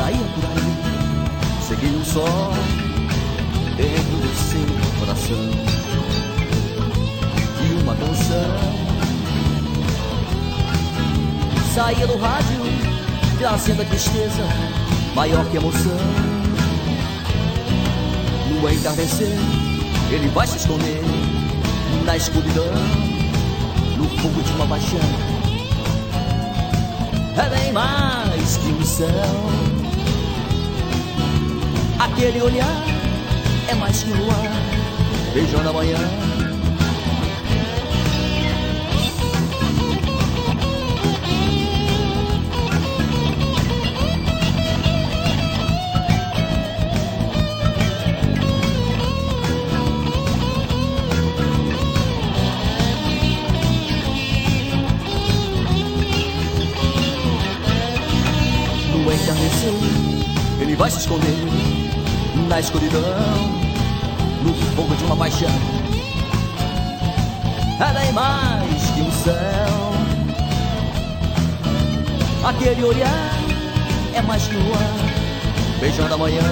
saía por aí, seguindo só dentro do seu coração. E uma canção saía do rádio, trazendo a tristeza maior que a emoção. No entardecer, ele vai se esconder na escuridão, no fogo de uma paixão. É bem mais que um céu. Aquele olhar é mais que um luar beijando a manhã. No entardecer, ele vai se esconder na escuridão, no fogo de uma paixão. É bem mais que um céu. Aquele olhar é mais que um ar beijando a manhã.